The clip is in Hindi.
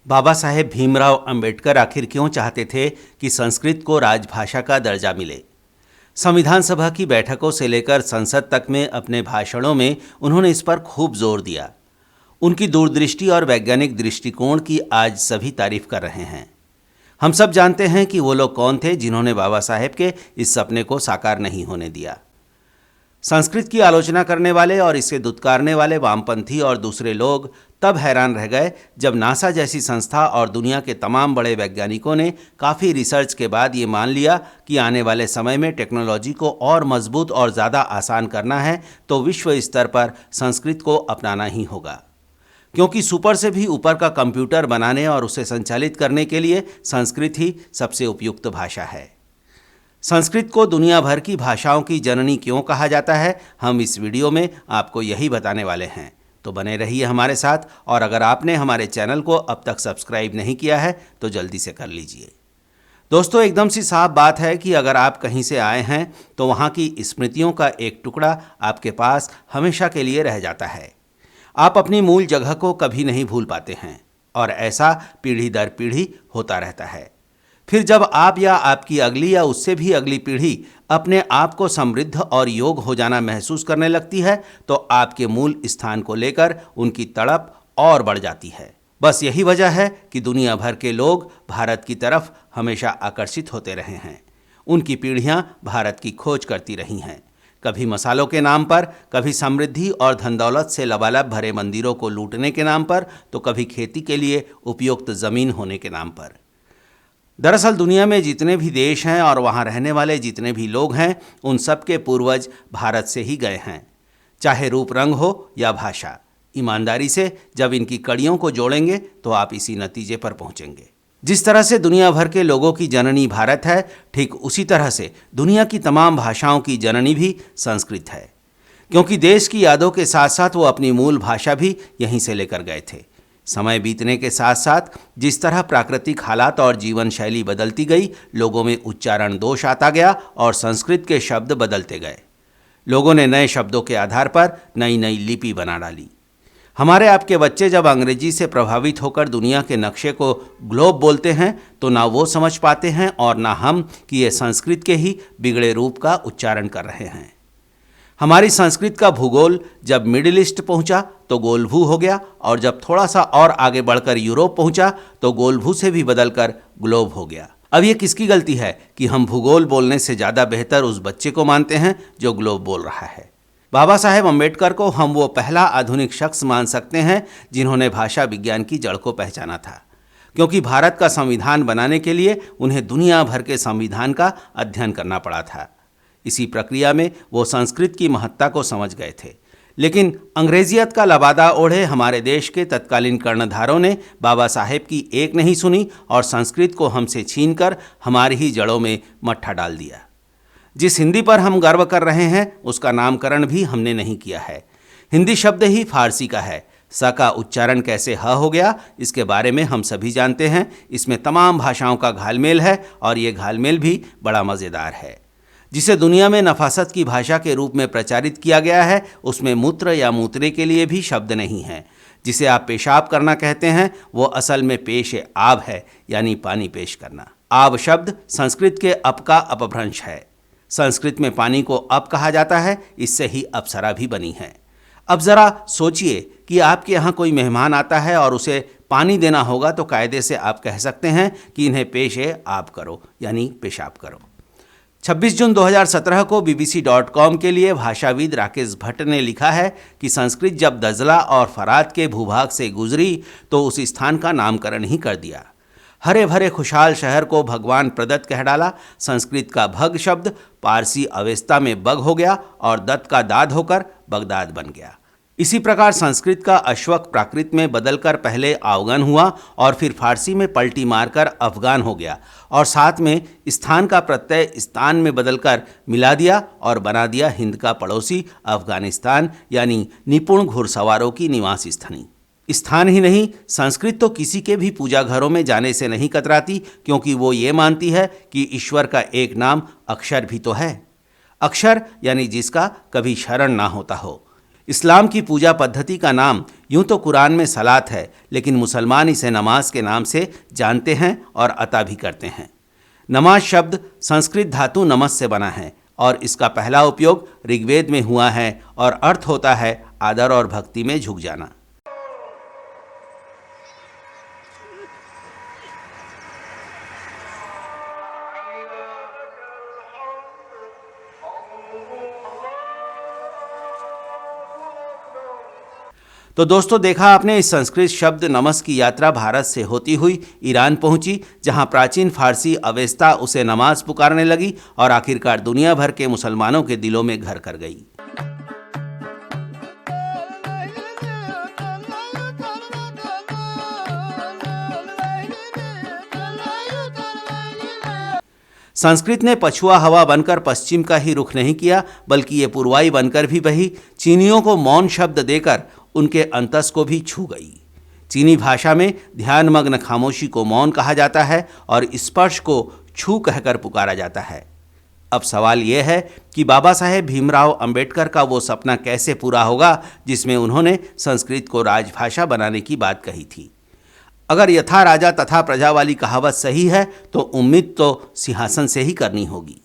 बाबा साहेब भीमराव अंबेडकर आखिर क्यों चाहते थे कि संस्कृत को राजभाषा का दर्जा मिले? संविधान सभा की बैठकों से लेकर संसद तक में अपने भाषणों में उन्होंने इस पर खूब जोर दिया। उनकी दूरदृष्टि और वैज्ञानिक दृष्टिकोण की आज सभी तारीफ कर रहे हैं। हम सब जानते हैं कि वो लोग कौन थे जिन्होंने बाबा साहेब के इस सपने को साकार नहीं होने दिया। संस्कृत की आलोचना करने वाले और इसे दुत्कारने वाले वामपंथी और दूसरे लोग तब हैरान रह गए जब नासा जैसी संस्था और दुनिया के तमाम बड़े वैज्ञानिकों ने काफ़ी रिसर्च के बाद ये मान लिया कि आने वाले समय में टेक्नोलॉजी को और मजबूत और ज़्यादा आसान करना है तो विश्व स्तर पर संस्कृत को अपनाना ही होगा, क्योंकि सुपर से भी ऊपर का कंप्यूटर बनाने और उसे संचालित करने के लिए संस्कृत ही सबसे उपयुक्त भाषा है। संस्कृत को दुनिया भर की भाषाओं की जननी क्यों कहा जाता है, हम इस वीडियो में आपको यही बताने वाले हैं। तो बने रहिए हमारे साथ, और अगर आपने हमारे चैनल को अब तक सब्सक्राइब नहीं किया है तो जल्दी से कर लीजिए। दोस्तों, एकदम सी साफ बात है कि अगर आप कहीं से आए हैं तो वहाँ की स्मृतियों का एक टुकड़ा आपके पास हमेशा के लिए रह जाता है। आप अपनी मूल जगह को कभी नहीं भूल पाते हैं, और ऐसा पीढ़ी दर पीढ़ी होता रहता है। फिर जब आप या आपकी अगली या उससे भी अगली पीढ़ी अपने आप को समृद्ध और योग्य हो जाना महसूस करने लगती है तो आपके मूल स्थान को लेकर उनकी तड़प और बढ़ जाती है। बस यही वजह है कि दुनिया भर के लोग भारत की तरफ हमेशा आकर्षित होते रहे हैं। उनकी पीढ़ियां भारत की खोज करती रही हैं, कभी मसालों के नाम पर, कभी समृद्धि और धन दौलत से लबालब भरे मंदिरों को लूटने के नाम पर, तो कभी खेती के लिए उपयुक्त जमीन होने के नाम पर। दरअसल दुनिया में जितने भी देश हैं और वहाँ रहने वाले जितने भी लोग हैं, उन सब के पूर्वज भारत से ही गए हैं, चाहे रूप रंग हो या भाषा। ईमानदारी से जब इनकी कड़ियों को जोड़ेंगे तो आप इसी नतीजे पर पहुँचेंगे। जिस तरह से दुनिया भर के लोगों की जननी भारत है, ठीक उसी तरह से दुनिया की तमाम भाषाओं की जननी भी संस्कृत है, क्योंकि देश की यादों के साथ साथ वो अपनी मूल भाषा भी यहीं से लेकर गए थे। समय बीतने के साथ साथ जिस तरह प्राकृतिक हालात और जीवन शैली बदलती गई, लोगों में उच्चारण दोष आता गया और संस्कृत के शब्द बदलते गए। लोगों ने नए शब्दों के आधार पर नई नई लिपि बना डाली। हमारे आपके बच्चे जब अंग्रेजी से प्रभावित होकर दुनिया के नक्शे को ग्लोब बोलते हैं तो ना वो समझ पाते हैं और ना हम कि ये संस्कृत के ही बिगड़े रूप का उच्चारण कर रहे हैं। हमारी संस्कृत का भूगोल जब मिडिल ईस्ट पहुंचा तो गोलभू हो गया, और जब थोड़ा सा और आगे बढ़कर यूरोप पहुंचा तो गोलभू से भी बदलकर ग्लोब हो गया। अब ये किसकी गलती है कि हम भूगोल बोलने से ज़्यादा बेहतर उस बच्चे को मानते हैं जो ग्लोब बोल रहा है। बाबा साहेब अम्बेडकर को हम वो पहला आधुनिक शख्स मान सकते हैं जिन्होंने भाषा विज्ञान की जड़ को पहचाना था, क्योंकि भारत का संविधान बनाने के लिए उन्हें दुनिया भर के संविधान का अध्ययन करना पड़ा था। इसी प्रक्रिया में वो संस्कृत की महत्ता को समझ गए थे। लेकिन अंग्रेजियत का लबादा ओढ़े हमारे देश के तत्कालीन कर्णधारों ने बाबा साहेब की एक नहीं सुनी और संस्कृत को हमसे छीनकर हमारी ही जड़ों में मट्ठा डाल दिया। जिस हिंदी पर हम गर्व कर रहे हैं उसका नामकरण भी हमने नहीं किया है। हिंदी शब्द ही फारसी का है। स का उच्चारण कैसे ह हो गया, इसके बारे में हम सभी जानते हैं। इसमें तमाम भाषाओं का घालमेल है और ये घालमेल भी बड़ा मज़ेदार है। जिसे दुनिया में नफासत की भाषा के रूप में प्रचारित किया गया है, उसमें मूत्र या मूत्रे के लिए भी शब्द नहीं है। जिसे आप पेशाब करना कहते हैं वो असल में पेश आब है, यानी पानी पेश करना। आब शब्द संस्कृत के अप का अपभ्रंश है। संस्कृत में पानी को अप कहा जाता है, इससे ही अप्सरा भी बनी है। अब ज़रा सोचिए कि आपके यहाँ कोई मेहमान आता है और उसे पानी देना होगा, तो कायदे से आप कह सकते हैं कि इन्हें पेश आब करो, यानी पेशाब करो। 26 जून 2017 को BBC.com के लिए भाषाविद राकेश भट्ट ने लिखा है कि संस्कृत जब दजला और फरात के भूभाग से गुजरी तो उस स्थान का नामकरण ही कर दिया। हरे भरे खुशहाल शहर को भगवान प्रदत्त कह डाला। संस्कृत का भग शब्द पारसी अवेस्ता में बग हो गया और दत्त का दाद होकर बगदाद बन गया। इसी प्रकार संस्कृत का अश्वक प्राकृत में बदलकर पहले अवगन हुआ और फिर फारसी में पलटी मारकर अफगान हो गया, और साथ में स्थान का प्रत्यय स्थान में बदलकर मिला दिया और बना दिया हिंद का पड़ोसी अफगानिस्तान, यानी निपुण घुड़सवारों की निवास स्थली। स्थान ही नहीं, संस्कृत तो किसी के भी पूजा घरों में जाने से नहीं कतराती, क्योंकि वो ये मानती है कि ईश्वर का एक नाम अक्षर भी तो है। अक्षर यानी जिसका कभी शरण ना होता हो। इस्लाम की पूजा पद्धति का नाम यूं तो कुरान में सलात है, लेकिन मुसलमान इसे नमाज के नाम से जानते हैं और अता भी करते हैं। नमाज शब्द संस्कृत धातु नमस से बना है और इसका पहला उपयोग ऋग्वेद में हुआ है और अर्थ होता है आदर और भक्ति में झुक जाना। तो दोस्तों, देखा आपने, इस संस्कृत शब्द नमस की यात्रा भारत से होती हुई ईरान पहुंची, जहां प्राचीन फारसी अवेस्ता उसे नमाज पुकारने लगी और आखिरकार दुनिया भर के मुसलमानों के दिलों में घर कर गई। संस्कृत ने पछुआ हवा बनकर पश्चिम का ही रुख नहीं किया, बल्कि ये पूर्वाई बनकर भी बही। चीनियों को मौन शब्द देकर उनके अंतस को भी छू गई। चीनी भाषा में ध्यानमग्न खामोशी को मौन कहा जाता है और स्पर्श को छू कहकर पुकारा जाता है। अब सवाल यह है कि बाबा साहेब भीमराव अंबेडकर का वो सपना कैसे पूरा होगा जिसमें उन्होंने संस्कृत को राजभाषा बनाने की बात कही थी। अगर यथा राजा तथा प्रजा वाली कहावत सही है तो उम्मीद तो सिंहासन से ही करनी होगी।